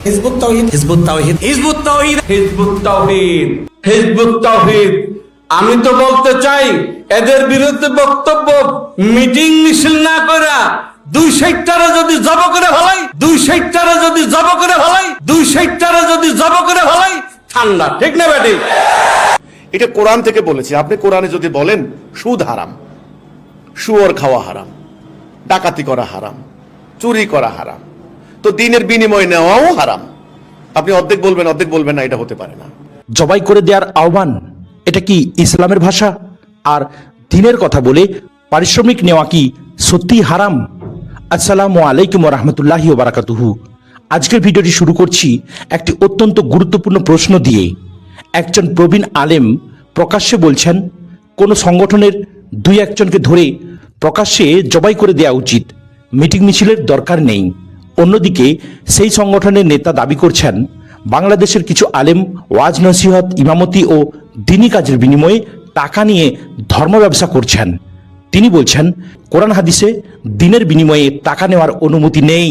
Hizb ut Tawheed, Hizbut Tawheed, Hizbut Tawheed, Hizbut Tawheed, Hizbut Tawheed. আমি তো বলতে চাই এদের বিরুদ্ধে বক্তব্য মিটিং মিছিল না করা 260টারে যদি জব করে ফেলাই, 260টারে যদি জব করে ফেলাই, 260টারে যদি জব করে ফেলাই, ঠান্ডা। ঠিক না বেটি? এটা কোরআন থেকে বলেছে। আপনি কোরআনে যদি বলেন সুদ হারাম, শুয়োর খাওয়া হারাম, ডাকাতি করা হারাম, চুরি করা হারাম, তো দিনের বিনিময় নেওয়াও হারাম। আপনি অর্ধেক বলবেন না, এটা হতে পারে না। জবাই করে দেওয়ার আহ্বান, এটা কি ইসলামের ভাষা? আর দিনের কথা বলে পারিশ্রমিক নেওয়া কি সত্যি হারাম? আসসালামু আলাইকুম ওয়া রাহমাতুল্লাহি ওয়া বারাকাতুহু। আজকের ভিডিওটি শুরু করছি একটি অত্যন্ত গুরুত্বপূর্ণ প্রশ্ন দিয়ে। একজন প্রবীণ আলেম প্রকাশ্যে বলছেন কোনো সংগঠনের 2-1জনকে ধরে প্রকাশ্যে জবাই করে দেওয়া উচিত, মিটিং মিছিলের দরকার নেই। অন্যদিকে সেই সংগঠনের নেতা দাবি করছেন বাংলাদেশের কিছু আলেম ওয়াজ নসিহত, ইমামতি ও দ্বীনি কাজের বিনিময়ে টাকা নিয়ে ধর্ম ব্যবসা করছেন। তিনি বলছেন কোরআন হাদিসে দিনের বিনিময়ে টাকা নেওয়ার অনুমতি নেই।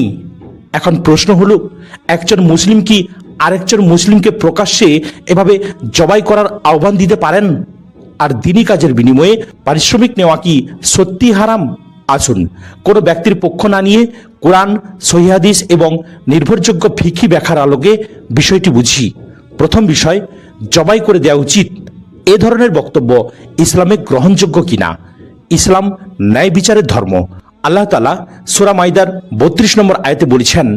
এখন প্রশ্ন হলো, একজন মুসলিম কি আরেকজন মুসলিমকে প্রকাশ্যে এভাবে জবাই করার আহ্বান দিতে পারেন? আর দ্বীনি কাজের বিনিময়ে পারিশ্রমিক নেওয়া কি সত্যি হারাম? আসুন কোনো ব্যক্তির পক্ষ না নিয়ে কোরআন, সহিহ হাদিস এবং নির্ভরযোগ্য ফিকহি ব্যাখ্যার আলোকে বিষয়টি বুঝি। প্রথম বিষয়, জবাই করে দেওয়া উচিত, এ ধরনের বক্তব্য ইসলামে গ্রহণযোগ্য কিনা। ইসলাম ন্যায় বিচারের ধর্ম। আল্লাহ তাআলা সূরা মাইদার 32 নম্বর আয়াতে বলেছেন,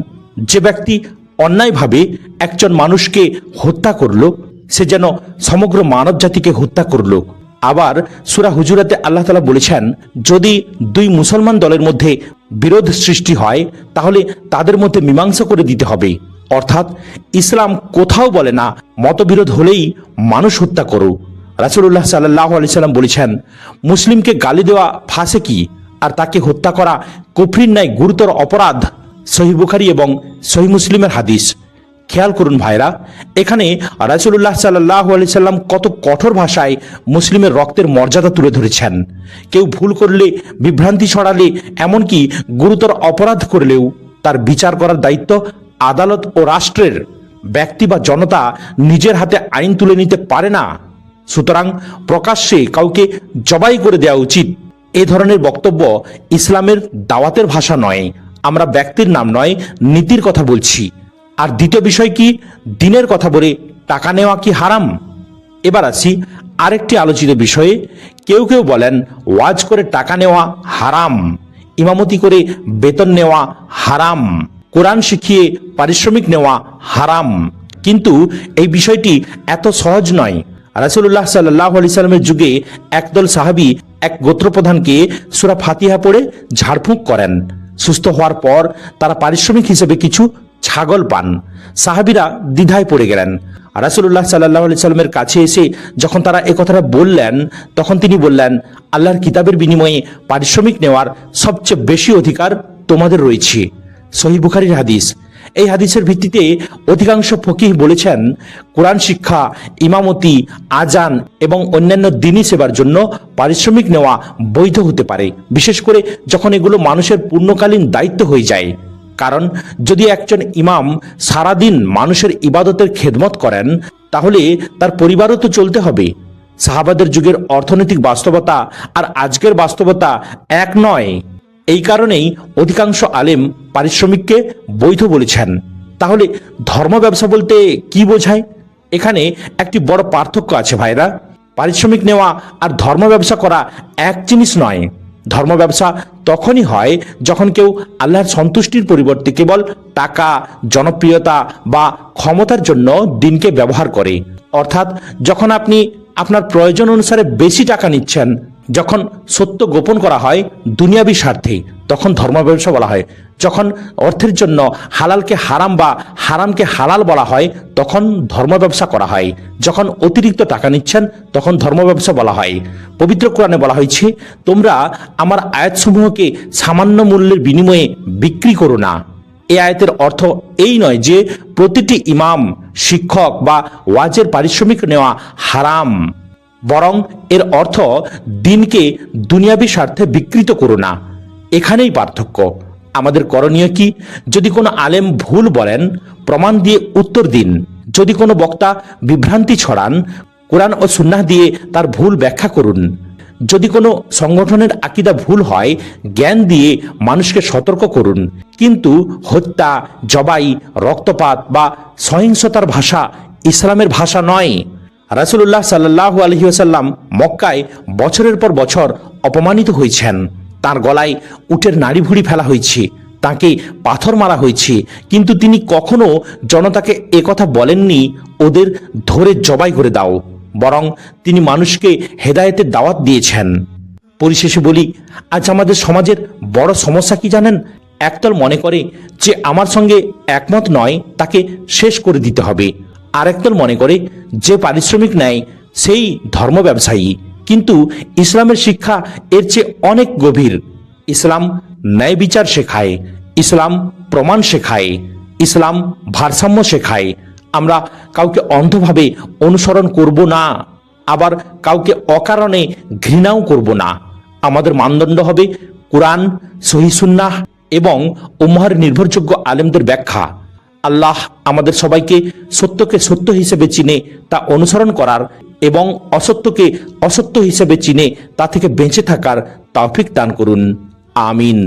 যে ব্যক্তি অন্যায়ভাবে একজন মানুষকে হত্যা করল, সে যেন সমগ্র মানব জাতিকে হত্যা করল। আবার সূরা হুজুরাতে আল্লাহ তাআলা বলেছেন, যদি 2 মুসলমান দলের মধ্যে বিরোধ সৃষ্টি হয় তাহলে তাদের মধ্যে মীমাংসা করে দিতে হবে। অর্থাৎ ইসলাম কোথাও বলে না মতবিরোধ হলেই মানুষ হত্যা করো। রাসূলুল্লাহ সাল্লাল্লাহু আলাইহি সাল্লাম বলেছেন, মুসলিমকে গালি দেওয়া ফাসিকি আর তাকে হত্যা করা কুফরির ন্যায় গুরুতর অপরাধ। সহিহ বুখারী এবং সহিহ মুসলিমের হাদিস। খেয়াল করুন ভাইরা, এখানে রাসূলুল্লাহ সাল্লাল্লাহু আলাইহি সাল্লাম কত কঠোর ভাষায় মুসলিমের রক্তের মর্যাদা তুলে ধরেছেন। কেউ ভুল করলে, বিভ্রান্তি ছড়ালে, এমনকি গুরুতর অপরাধ করলেও তার বিচার করার দায়িত্ব আদালত ও রাষ্ট্রের। ব্যক্তি বা জনতা নিজের হাতে আইন তুলে নিতে পারে না। সুতরাং প্রকাশ্যে কাউকে জবাই করে দেওয়া উচিত, এ ধরনের বক্তব্য ইসলামের দাওয়াতের ভাষা নয়। আমরা ব্যক্তির নাম নয়, নীতির কথা বলছি। আর দ্বিতীয় বিষয় কি, দিনের কথা বলে টাকা নেওয়া কি হারাম? এবার আসি আরেকটি আলোচিত বিষয়ে। কেউ কেউ বলেন ওয়াজ করে টাকা নেওয়া হারাম, ইমামতি করে বেতন নেওয়া হারাম, কোরআন শিখিয়ে পারিশ্রমিক নেওয়া হারাম। কিন্তু এই বিষয়টি এত সহজ নয়। রাসূলুল্লাহ সাল্লাল্লাহু আলাইহি সাল্লামের যুগে একদল সাহাবী এক গোত্রপ্রধানকে সূরা ফাতিহা পড়ে ঝাড়ফুঁক করেন। সুস্থ হওয়ার পর তারা পারিশ্রমিক হিসেবে কিছু ছাগল পান। সাহাবীরা দ্বিধায় পড়ে গেলেন। রাসূলুল্লাহ সাল্লাল্লাহু আলাইহি সাল্লামের কাছে এসে যখন তারা এই কথাটা বললেন, তখন তিনি বললেন, আল্লাহর কিতাবের বিনিময়ে পারিশ্রমিক নেওয়ার সবচেয়ে বেশি অধিকার তোমাদের রয়েছে। সহিহ বুখারীর হাদিস। এই হাদিসের ভিত্তিতে অধিকাংশ ফকিহ বলেছেন, কোরআন শিক্ষা, ইমামতি, আজান এবং অন্যান্য দ্বীনি সেবার জন্য পারিশ্রমিক নেওয়া বৈধ হতে পারে, বিশেষ করে যখন এগুলো মানুষের পূর্ণকালীন দায়িত্ব হয়ে যায়। কারণ যদি একজন ইমাম সারাদিন মানুষের ইবাদতের খেদমত করেন, তাহলে তার পরিবারও তো চলতে হবে। সাহাবাদের যুগের অর্থনৈতিক বাস্তবতা আর আজকের বাস্তবতা এক নয়। এই কারণেই অধিকাংশ আলেম পারিশ্রমিককে বৈধ বলেছেন। তাহলে ধর্ম ব্যবসা বলতে কি বোঝায়? এখানে একটি বড় পার্থক্য আছে ভাইরা। পারিশ্রমিক নেওয়া আর ধর্ম ব্যবসা করা এক জিনিস নয়। ধর্ম ব্যবসা তখনই হয় যখন কেউ আল্লাহর সন্তুষ্টির পরিবর্তে কেবল টাকা, জনপ্রিয়তা বা ক্ষমতার জন্য দিনকে ব্যবহার করে। অর্থাৎ যখন আপনি আপনার প্রয়োজন অনুসারে বেশি টাকা নিচ্ছেন, যখন সত্য গোপন করা হয় দুনিয়াবী স্বার্থে, তখন ধর্ম ব্যবসা বলা হয়। যখন অর্থের জন্য হালালকে হারাম বা হারামকে হালাল বলা হয়, তখন ধর্ম ব্যবসা করা হয়। যখন অতিরিক্ত টাকা নিচ্ছেন, তখন ধর্ম ব্যবসা বলা হয়। পবিত্র কোরআনে বলা হয়েছে, তোমরা আমার আয়াতসমূহকে সামান্য মূল্যের বিনিময়ে বিক্রি করো না। এই আয়াতের অর্থ এই নয় যে প্রতিটি ইমাম, শিক্ষক বা ওয়াজের পারিশ্রমিক নেওয়া হারাম, বরং এর অর্থ দিনকে দুনিয়াবী স্বার্থে বিকৃত করো না। এখানেই পার্থক্য। আমাদের করণীয় কি? যদি কোনো আলেম ভুল বলেন, প্রমাণ দিয়ে উত্তর দিন। যদি কোনো বক্তা বিভ্রান্তি ছড়ান, কোরআন ও সুন্নাহ দিয়ে তার ভুল ব্যাখ্যা করুন। যদি কোনো সংগঠনের আকীদা ভুল হয়, জ্ঞান দিয়ে মানুষকে সতর্ক করুন। কিন্তু হত্যা, জবাই, রক্তপাত বা সহিংসতার ভাষা ইসলামের ভাষা নয়। রাসূলুল্লাহ সাল্লাল্লাহু আলাইহি ওয়াসাল্লাম মক্কায় বছরের পর বছর অপমানিত হয়েছেন। তার গলায় উটের নাড়ি ভুড়ি ফেলা হয়েছে, তাকে পাথর মারা হয়েছে, কিন্তু তিনি কখনো জনতাকে একথা বলেননি, ওদের ধরে জবাই করে দাও। বরং তিনি মানুষকে হেদায়েতের দাওয়াত দিয়েছেন। পরিশেষে বলি, আজ আমাদের সমাজের বড় সমস্যা কি জানেন? একদল মনে করে যে আমার সঙ্গে একমত নয় তাকে শেষ করে দিতে হবে, আর একদল মনে করে যে পারিশ্রমিক নেয় সেই ধর্ম ব্যবসায়ী। কিন্তু ইসলামের শিক্ষা এর চেয়ে অনেক গভীর। ইসলাম ন্যায় বিচার শেখায়, ইসলাম প্রমাণ শেখায়, ইসলাম ভারসাম্য শেখায়। আমরা কাউকে অন্ধভাবে অনুসরণ করব না, আবার কাউকে অকারণে ঘৃণাও করব না। আমাদের মানদণ্ড হবে কোরআন, সহিহ সুন্নাহ এবং উম্মাহর নির্ভরযোগ্য আলেমদের ব্যাখ্যা। আল্লাহ আমাদের সবাইকে সত্যকে সত্য হিসেবে চিনে তা অনুসরণ করার এবং অসত্যকে অসত্য হিসেবে চিনে তা থেকে বেঁচে থাকার তৌফিক দান করুন। আমিন।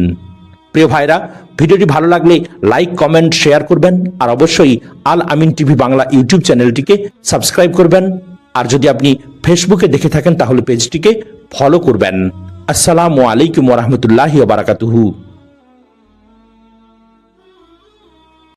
প্রিয় ভাইরা, ভিডিওটি ভালো লাগলে লাইক, কমেন্ট, শেয়ার করবেন, আর অবশ্যই আল আমিন টিভি বাংলা ইউটিউব চ্যানেলটিকে সাবস্ক্রাইব করবেন। আর যদি আপনি ফেসবুকে দেখে থাকেন তাহলে পেজটিকে ফলো করবেন। আসসালামু আলাইকুম ওয়া রাহমাতুল্লাহি ওয়া বারাকাতুহু।